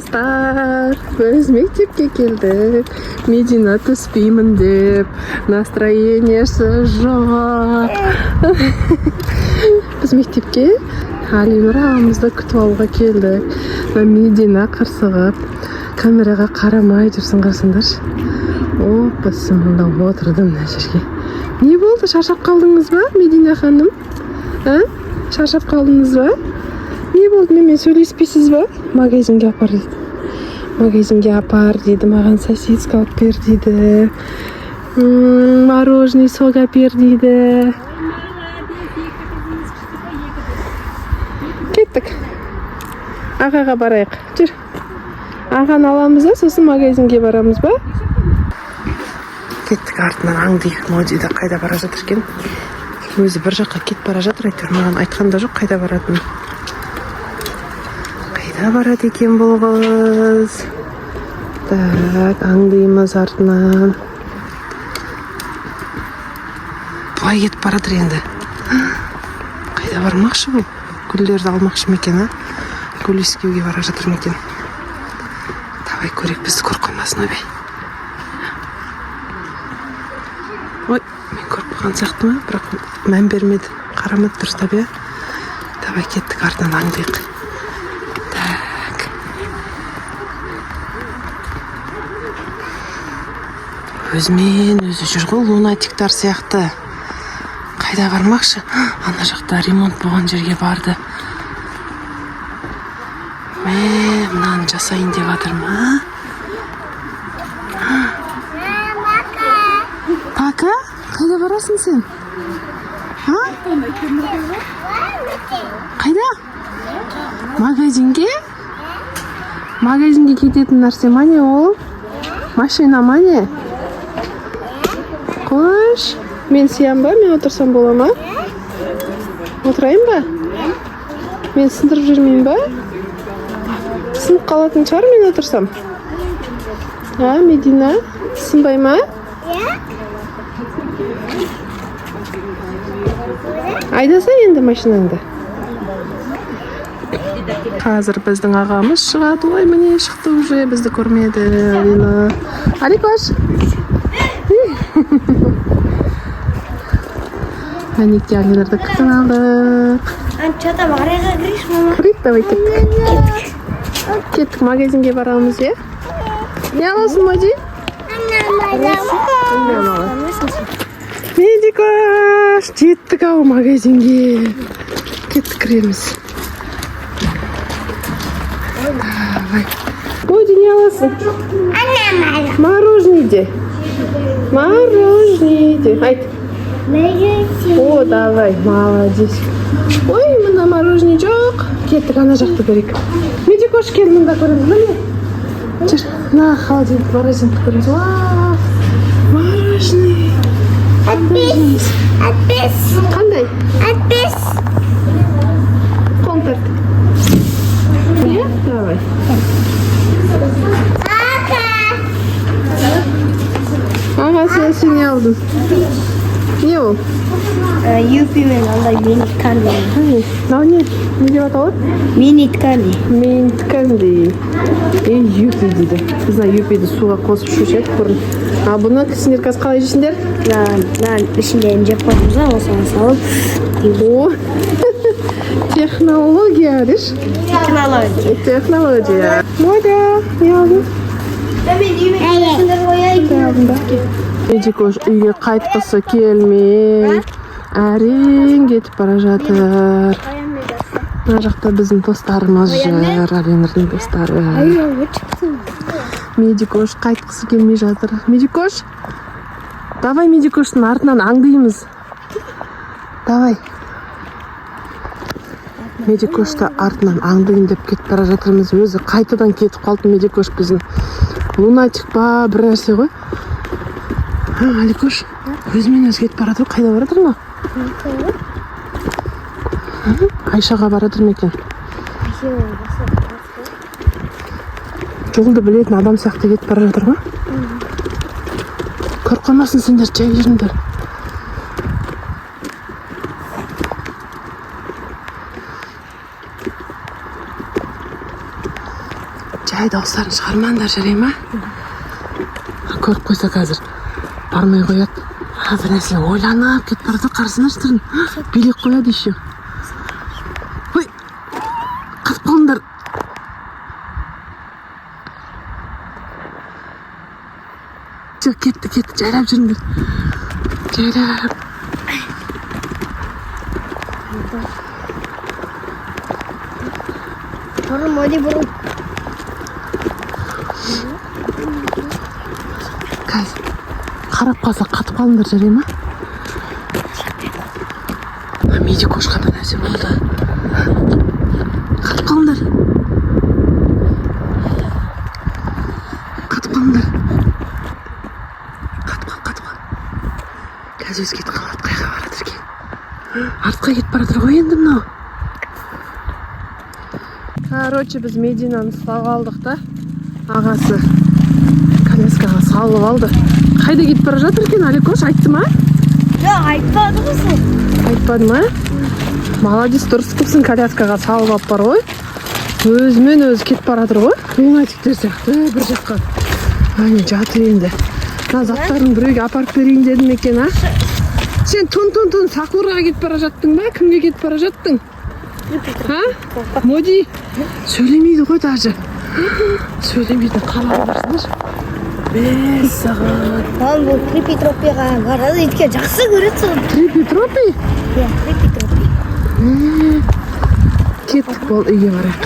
достар, біз мектепке келдік. Медина түспеймін деп, настроениесі жоқ. Біз мектепке Алинұр ағамызды күтіп алуға келдік. Медина қырсығып, камераға қарамай жүрсін, қарсыңдаршы. Біз мұнда отырдым мына жерге. Не болды, шаршап қалдыңыз ба, Медина ханым? Шаршап қалдыңыз ба? Не болды, мен сөйлеспейсіз ба? Магазинге апар дейді. Магазинге апар дейді, маған сосиска алып бер дейді. Мороженый сок алып бер дейді. Кеттік. Ағаға барайық. Жүр. Ағаны аламыз да, сосын магазинге барамыз ба? Кеттік, артынан аңдиық. Моди да қайда бара жатыр екен? Өзі бір жаққа кетіп бара жатыр, әйтеуір маған айтқанда жоқ қайда баратынын. Қайда барады екен бұл қыз? Так, аңдимыз артынан. Бұлай кетіп баратыр енді. Қайда бармақшы бұл? Гүлдерді алмақшы ма екен, гүл иіскеуге бара жатыр ма екен? Давай көрейік, бізді көріп қоймасын, ойбай. Ой, мен көріп қойған сияқты ма? Бірақ мән бермеді, қарамады дұрыстап, иә? Давай кеттік, артынан аңдиық. Так. Өзімен өзі жүр ғой, лунатиктар сияқты. Қайда бармақшы? Ана жақта ремонт болған жерге барды. Мынаны жасайын деп жатыр ма? Пака? Қайда барасың сен? Қайда? Магазинге? Магазинге кететін нәрсе ма не ол? Машина ма не? Қош. Мен сиям ба? Мен отырсам бола ма? Отырайын ба? Мен сындырып жүрмейін ба? Сынып қалатын шығар мен отырсам? Медина? Сынбай ма? Айдаса енді машинаңды. Қазір біздің ағамыз шығады. Ой, міне шықты уже, бізді көрмеді. Аликош! Әнекте Алинарды күтіп алдық. Что-то магазинге кірейік, мама. Кірейік, давай кеттік. Кеттік, магазинге барамыз, е? Не аласың, Моди? Медикош! Жеттік ау магазинге. Кеттік, кіреміз. Давай. Моди, не аласың? Мороженый де. Мороженый де. Айт. О, давай, молодец. Ой, мына мороженый жоқ. Кеттік, ана жақты көрейік. Медикош, кел, мында көреміз. Міне. Жүр, на холодильник, морозилка көреміз. Вау, мороженый. Отпис. Қандай? Отпис. Қол тарт. Давай. Аға, сен не алдың? Не ол? Юпи мен андай минит канди. Мынау не? Не деп аталады? Минит канди. Минт канди. Юпи дейді. Біз юпиді суға қосып ішушек бұрын. Бұны сендер қазір қалай жейсіңдер? Ішінден жеп қойдыңыз ба, осыған салып. Технология, деш? Технология. Модя, не алдың? Медикош үйге қайтқысы келмей, әрең кетіп бара жатыр. Мына жақта біздің достарымыз жүр, Алинұрдың достары. Медикош қайтқысы келмей жатыр. Медикош, давай Медикоштың артынан аңдимыз. Давай. Медикошты артынан аңдайын деп кетіп бара жатырмыз. Өзі қайтадан кетіп қалды Медикош біздің. Лунатик па, бір нәрсе ғой. Аликош, өзімен өзі кетіп барады, қайда барадыр ма? Айшаға барадыр ма екен? Жолды білетін адам сияқты кетіп бара жатыр ма? Көріп қалмасын сендер, жай жүріңдер. жай дауыстарын шығармаңдар, жарай ма? Көріп қойса қазір бармай қояды. Бір нәрселер ойланып кетіп бара жатыр, қарасыңдаршы түрін. Билеп қояды еще. Ой, қатып қалыңдар. Жоқ, кетті, жайлап жүріңдер. Жайлап. Бұрым, өде бұрым. Қазір қарап қалса қатып қалыңдар, жарай ма? Миде қошқан бір нәрсе болды. Қатып қалыңдар. Қатып қалыңдар. Қатып қал. Қазір өзі кетіп қалады, қайға баратыр екен. Артқа кетіп баратыр ғой енді мынау. Короче, біз Мединаны ұстап алдық та. Ағасы коляскаға салып алды. Қайда кетіп бара жатыр екен, Аликош, айтты ма? Жоқ, айтпады ғысы. Айтпады ма? Молодец, дұрыс қыпсың, коляскаға салып алып бар ғой. Өзімен өзі кетіп баратыр ғой. Лунатиктер сияқты бір жаққа. Ане, жатыр енді. Мына заттардың біреуге апарып берейін дедім екен, а? Сен тун Сакураға кетіп бара жаттың ба? Кімге кетіп бара жаттың? Ha? Моди сөйлемейді ғой даже. Сөйлемейді, қалай барсыңдар? 5 сағат. Маған бұл Трипитропиға барады, етке жақсы көреді. Трипитропи? Иә, Трипитропи. Кеттік бол, үйге барайық.